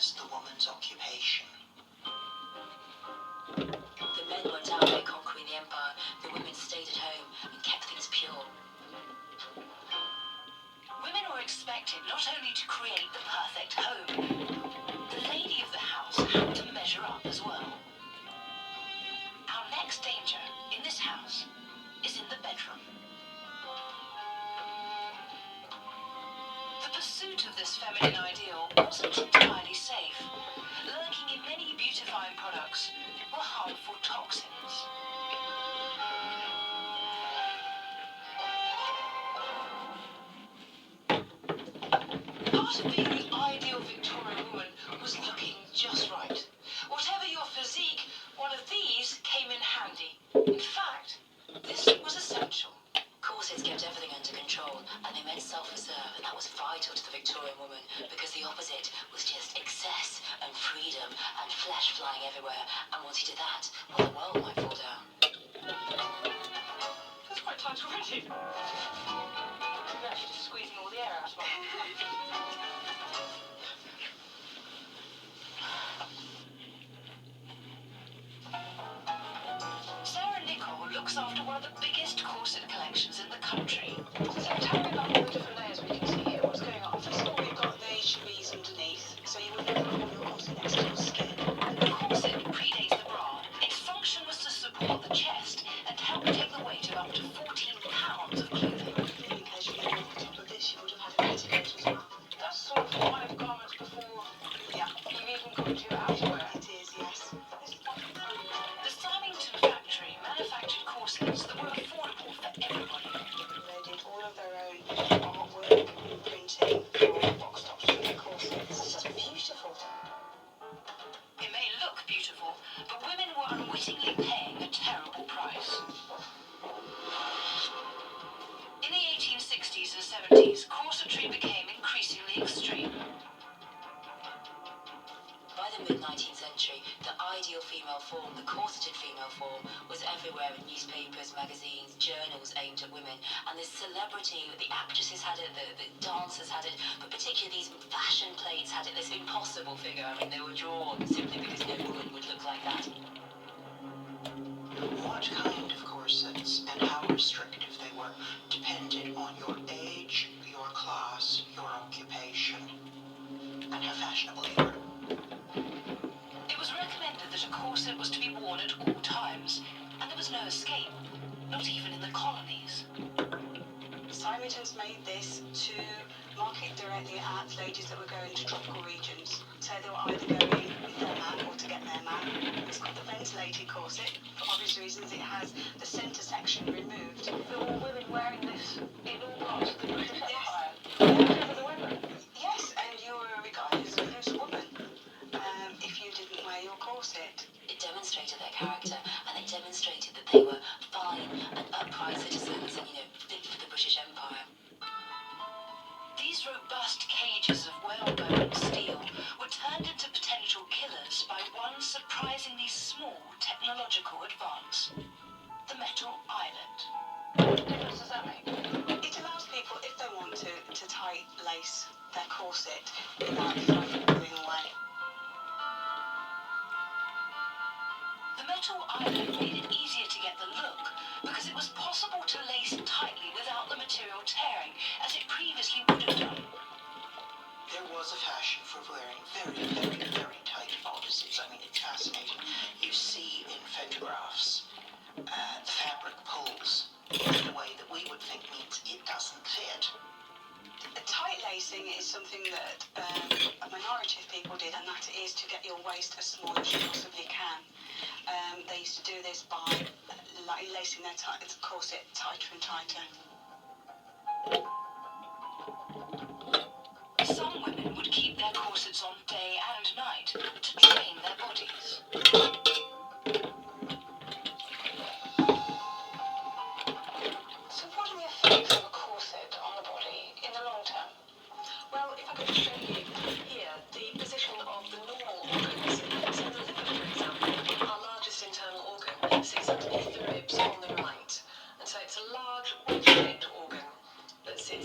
as the woman's occupation. The men went out there conquering the empire. The women stayed at home and kept things pure. Women were expected not only to create the perfect home, the lady of the house had to measure up as well. Our next danger in this house is in the bedroom. The pursuit of this feminine ideal wasn't entirely safe. Lurking in many beautifying products were harmful toxins. Part of being the ideal Victorian woman was looking just right. Whatever your physique, one of these came in handy. In fact, this was essential. Corsets kept everything under control, and they meant self-reserve, and that was vital to the Victorian woman, because the opposite was just excess and freedom and flesh flying everywhere, and once you did that, well, the world might fall down. That's quite tight already. You're actually just squeezing all the air out of my Sarah Nicol looks after one of the biggest corset collections in the country. So tell me about all the different layers we can see here. What's going on? First of all, we've got the chemise underneath, so you would never have your corset next to your skin. The corset predates the bra. Its function was to support the chest and help take the weight of up to 14 pounds of clothing. In case you didn't have the top of this, you would have had a petticoat as well. That's sort of 5 garments before you've even got to your outerwear. It is, yes. The Symington factory manufactured corsets that were affordable for everybody. They did all of their own artwork, printing, box tops for their corsets. It's just beautiful. It may look beautiful, but women were unwittingly paying a terrible price. In the 1860s and 70s, corsetry became increasingly extreme. By the mid-19th century, the ideal female form, the corseted female form, was everywhere in newspapers, magazines, journals aimed at women. And this celebrity, the actresses had it, the dancers had it, but particularly these fashion plates had it, this impossible figure. I mean, they were drawn simply because no woman would look like that. What kind of corsets and how restrictive they were depended on your age, your class, your occupation, and how fashionable you were. It was recommended that a corset was to be worn at all times, and there was no escape, not even in the colonies. Symington's made this to market directly at ladies that were going to tropical regions. So they were either going with their man or to get their man. It's got the ventilated corset. For obvious reasons, it has the centre section removed. There were women wearing this in all parts of the British Empire. Yes, and you were regarded as a loose woman if you didn't wear your corset. It demonstrated their character, and it demonstrated that they were fine and upright citizens and, fit for the British Empire. These robust cages of whalebone and steel were turned into potential killers by one surprisingly small technological advance: the metal eyelet. What difference does that make? It allows people, if they want to tight lace their corset without throwing away. The metal eyelet made it easier to get the look because it was possible to lace tightly without the material tearing, as it previously would have done. There was a fashion for wearing very, very, very tight bodices. I mean, it's fascinating. You see in photographs the fabric pulls in a way that we would think means it doesn't fit. Tight lacing is something that a minority of people did, and that is to get your waist as small as you possibly can. They used to do this by lacing their corset tighter and tighter. Some women would keep their corsets on day and night to train their bodies. So what are the effects of a corset on the body in the long term? Well, if I could show you here the position of the normal organs. So the liver, for example, our largest internal organ, sits underneath the ribs on the right. And so it's a large wedge-shaped organ that sits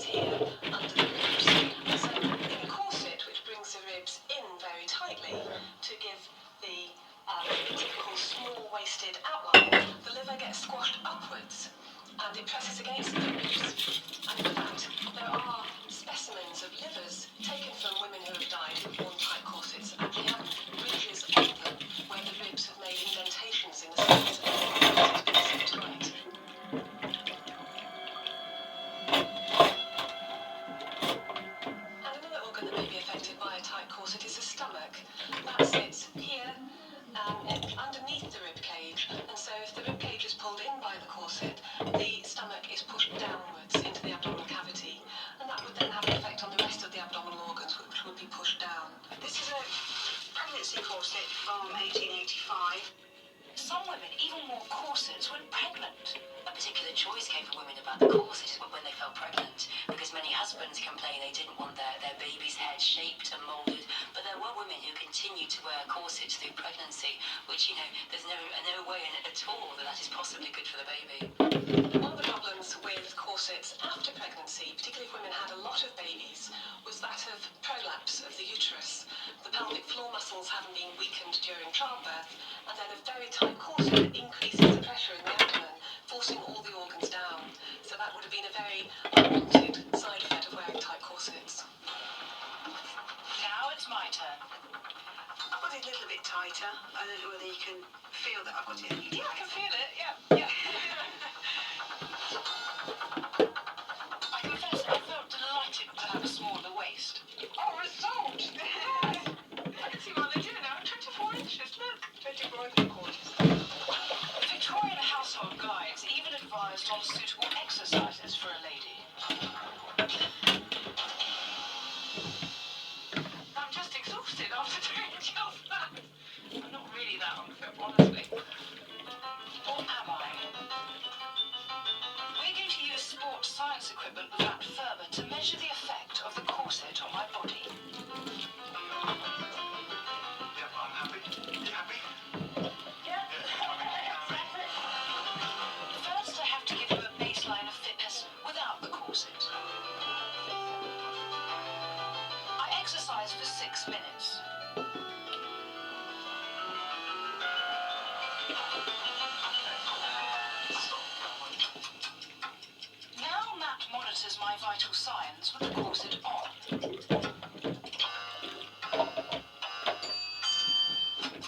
downwards, and it presses against the ribs. And in fact, there are specimens of livers taken from women who have died who've worn tight corsets, and they have ridges on them where the ribs have made indentations in the sides of the body because it's been so tight. And another organ that may be affected by a tight corset is the stomach. That sits here underneath the rib cage, and so if the rib cage is pulled in by the corset, the stomach is pushed downwards into the abdominal cavity, and that would then have an effect on the rest of the abdominal organs, which would be pushed down. This is a pregnancy corset from 1885. Some women even wore corsets when pregnant. A particular choice came for women about the corset when they felt pregnant, because many husbands complained they didn't want their baby's head shaped and moulded, but there were women who continued to wear corsets through pregnancy, which, there's no way in it at all that is possibly good for the baby. One of the problems with corsets after pregnancy, particularly if women had a lot of babies, was that of prolapse of the uterus. The pelvic floor muscles having been weakened during childbirth, and then a very tight corset increases the pressure in the abdomen, forcing all the organs down. So that would have been a very unwanted side effect of wearing tight corsets. Now it's my turn. I've got it a little bit tighter. I don't know whether you can feel that I've got it a little Yeah, I can tighter. feel it. Yeah. I confess I felt delighted to have a smaller waist. Oh, result! I can see what they're doing now. 24 inches, look. 24 3/4. Victorian household guides even advised on suitable exercises for a lady. I'm just exhausted after doing just that. I'm not really that unfit, honestly. Or am I? We're going to use sports science equipment with that Ferber to measure the effect of the corset on my body. Yep, I'm happy. You happy? First, I have to give you a baseline of fitness without the corset. I exercise for 6 minutes. Now Matt monitors my vital signs with the corset on.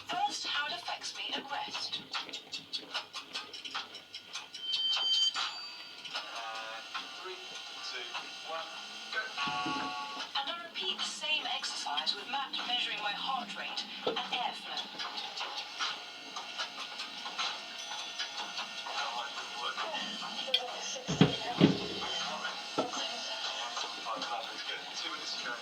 First, how it affects me at rest. 3, 2, 1, go. And I repeat the same exercise with Matt measuring my heart rate and airflow. Perfect, good. 2 minutes to go.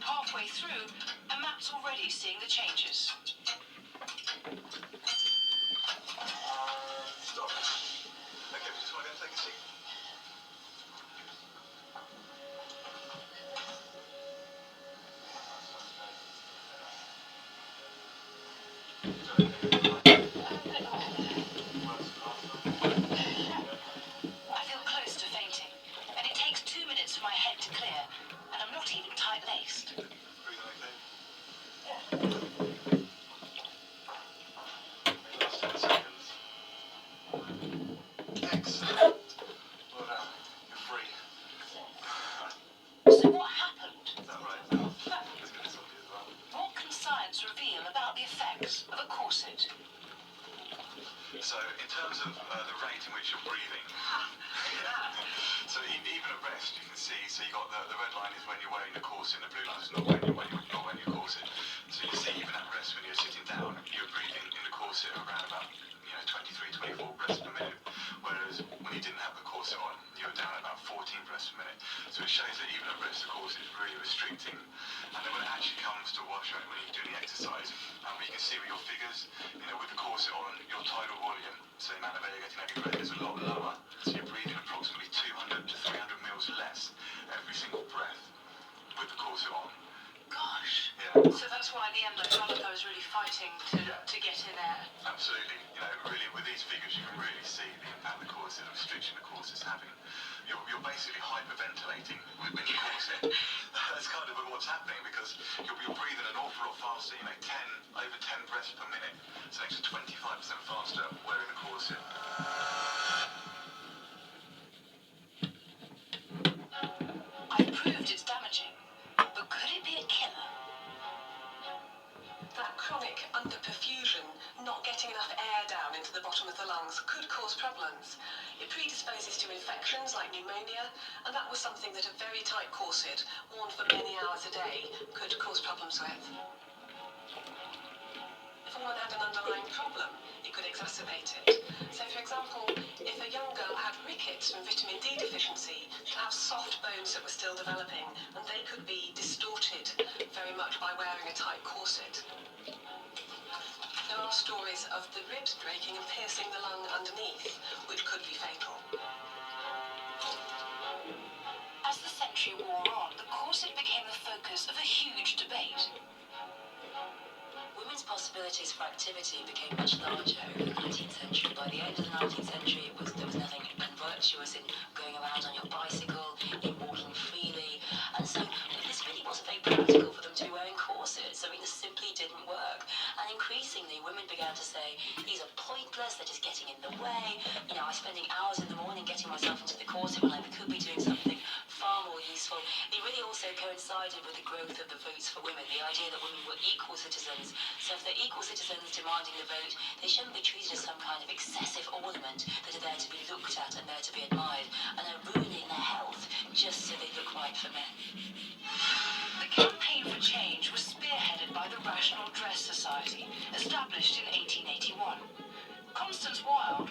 Halfway through, and Matt's already seeing the changes. Stop. Okay, we just want to go take a seat. I feel close to fainting, and it takes 2 minutes for my head to clear, and I'm not even tight-laced. Breathing okay? Last 10 seconds. Excellent. Well done. You're free. So what happened? Is that right? Let's get this off you as well. What can science reveal about the effects of a corset? So, in terms of the rate in which you're breathing, so even at rest, you can see. So you got the red line is when you're wearing the corset, and the blue line is not when you're corset. So you see, even at rest, when you're sitting down, you're breathing in the corset around about 23, 24 breaths per minute. Whereas when you didn't have the corset on, you were down at about 14 breaths per minute. So it shows that even at rest, the corset is really restricting. And then when it actually comes to wash out, when you're doing the exercise, you can see with your figures, with the corset on, your tidal volume, so the amount of air you're getting every breath is a lot lower. So you're breathing approximately 200 to 300 mils less every single breath with the corset on. Gosh. Yeah, So that's why the endocardiac is really fighting to get in there. absolutely. You know, really, with these figures, you can really see the impact the corset and restriction the corset's having. You're basically hyperventilating when you corset. That's kind of what's happening because you're breathing an awful lot faster. You know, over 10 breaths per minute. It's an extra 25% faster wearing a corset. I've proved it's damaging, but could it be a killer? That chronic underperfusion, not getting enough air down into the bottom of the lungs, could cause problems. It predisposes to infections like pneumonia, and that was something that a very tight corset, worn for many hours a day, could cause problems with. If a woman had an underlying problem, it could exacerbate it. So, for example, if a young girl had rickets from vitamin D deficiency, she'd have soft bones that were still developing, and they could be distorted very much by wearing a tight corset. There are stories of the ribs breaking and piercing the lung underneath, which could be fatal. As the century wore on, the corset became the focus of a huge debate. Women's possibilities for activity became much larger over the 19th century. By the end of the 19th century, there was nothing unvirtuous in going around on your bicycle, in walking freely, and so this really wasn't very practical for them to be wearing corsets. I mean, this simply didn't work. And increasingly, women began to say, these are pointless, they're just getting in the way. You know, I'm spending hours in the morning getting myself into the corset when I could be doing something far more useful. It really also coincided with the growth of the votes for women, the idea that women were equal citizens. So if they're equal citizens demanding the vote, they shouldn't be treated as some kind of excessive ornament that are there to be looked at and there to be admired, and are ruining their health just so they look right for men. The campaign for change was spearheaded by the Rational Dress Society, established in 1881. Constance Wilde